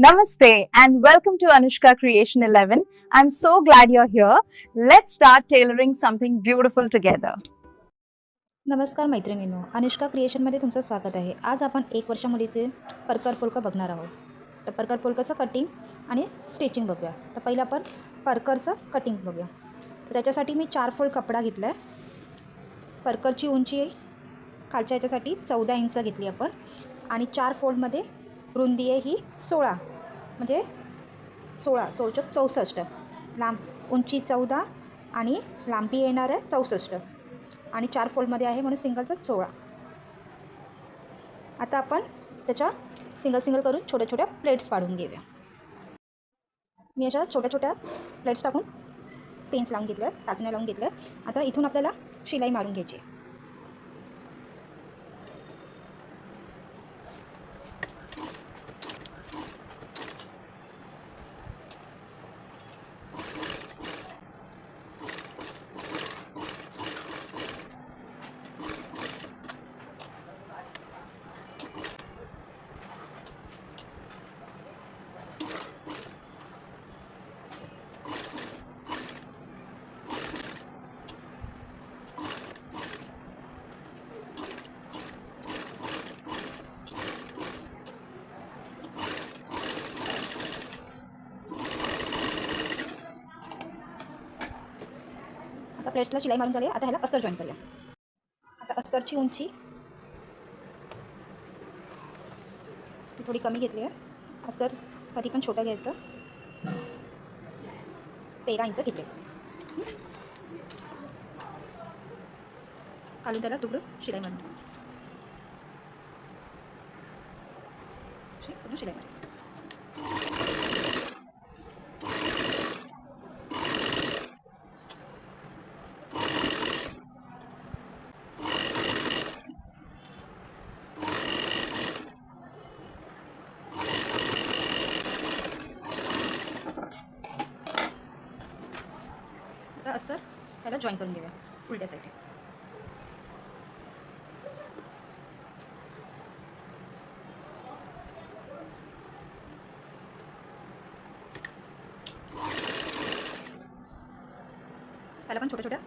Namaste and welcome to Anushka Creation 11. I'm so glad you're here. Let's start tailoring something beautiful together. नमस्कार मैत्रिणींनो, अनुष्का क्रिएशनमध्ये तुमचं स्वागत आहे. आज आपण 1 वर्ष मुलीचे परकर पोलकं बघणार आहोत. तर परकर पोलकचं कटिंग आणि स्टिचिंग बघूया. तर पहिलं आपण परकरचं कटिंग बघूया. तर त्याच्यासाठी मी 4 फोल्ड कपडा घेतला आहे. परकरची उंची खालच्या याच्यासाठी 14 इंच घेतली आपण आणि 4 फोल्डमध्ये रुंदी आहे ही 16 म्हणजे 16 64 लांब उंची 14 आणि लांबी येणार आहे 64 आणि 4 फोल्डमध्ये आहे म्हणून सिंगलचा 16. आता आपण त्याच्या सिंगल करून छोट्या छोट्या प्लेट्स पाडून घेऊया. मी अशा छोट्या छोट्या प्लेट्स टाकून पेन्स लावून घेतल्या आहेत, टाचण्या लावून घेतल्या आहेत. आता इथून आपल्याला शिलाई मारून घ्यायची आहे. आता प्लेट्सला शिलाई मारून झाली. आता ह्याला अस्तर जॉईन करूया. आता अस्तरची उंची थोडी कमी घेतली आहे. अस्तर कधी पण छोटं घ्यायचं. 13 इंच घेतले. खालून त्याला तुकडं शिलाई मारून शिलाई मारून अस्तर त्याला जॉईन करून घेऊया उलट्या साईडने. त्याला पण छोट्या छोट्या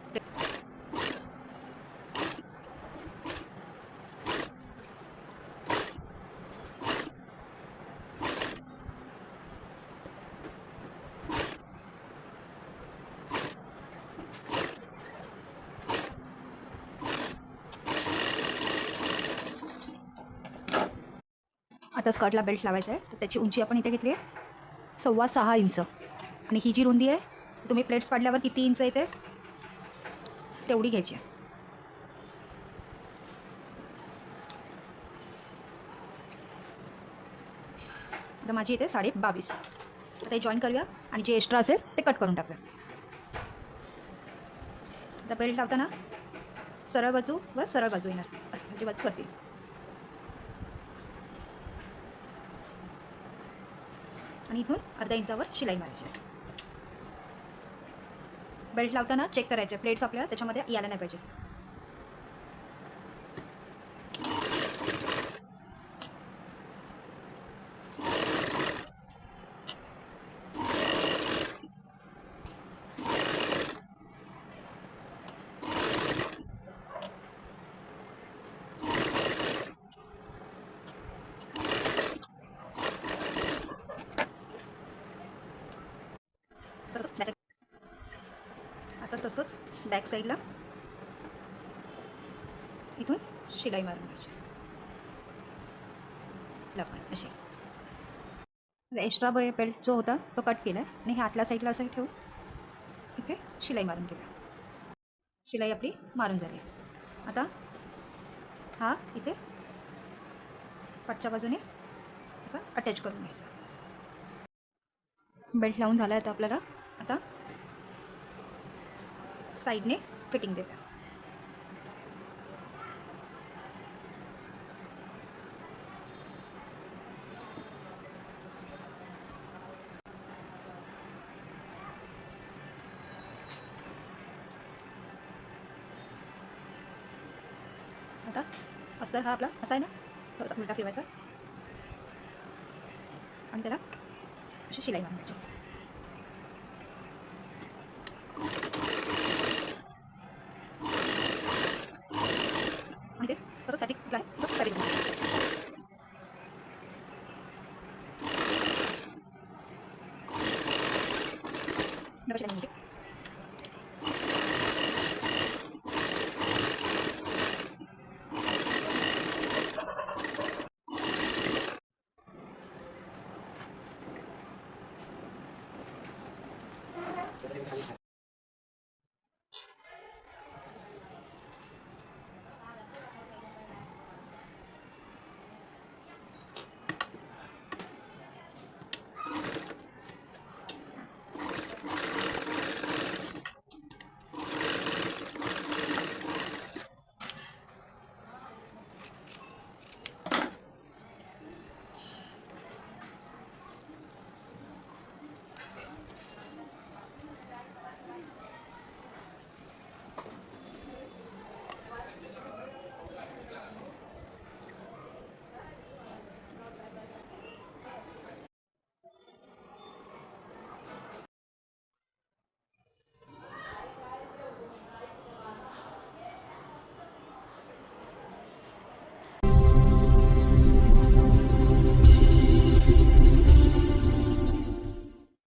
आता स्कर्टला बेल्ट लावायचा आहे. तर त्याची उंची आपण इथे घेतली आहे 6.25 इंच आणि ही जी रुंदी आहे तुम्ही प्लेट्स पाडल्यावर किती इंच येते तेवढी घ्यायची आहे. तर माझी इथे 22.5. आता हे जॉईन करूया आणि जे एक्स्ट्रा असेल ते कट करून टाकूया. आता बेल्ट लावताना सरळ बाजू व सरळ बाजू येणार अस्ताची बाजू करते. आणि इथून अर्ध्या इंचावर शिलाई मारायची. बेल्ट लावताना चेक करायचे प्लेट्स आपल्या त्याच्यामध्ये यायला नाही पाहिजे. आता तसंच बॅक साईडला इथून शिलाई मारून घ्यायची. लपण अशी एक्स्ट्रा बेल्ट जो होता तो कट केला आणि हे आतल्या साईडला असं ठेवून इथे शिलाई मारून घेऊया. शिलाई आपली मारून झाली. आता हा इथे पाठच्या बाजूने असा अटॅच करून घ्यायचा. बेल्ट लावून झाला आहे. तर आपल्याला आता साईडने फिटिंग देऊया. आता अस्तर हा आपला असा आहे ना, थोडासा उलटा फिरवायचा आणि त्याला अशी शिलाई मारायची. आणि तेच तसंच फॅब्रिक आहे तसं फॅब्रिक डबल शिलाई मारायची.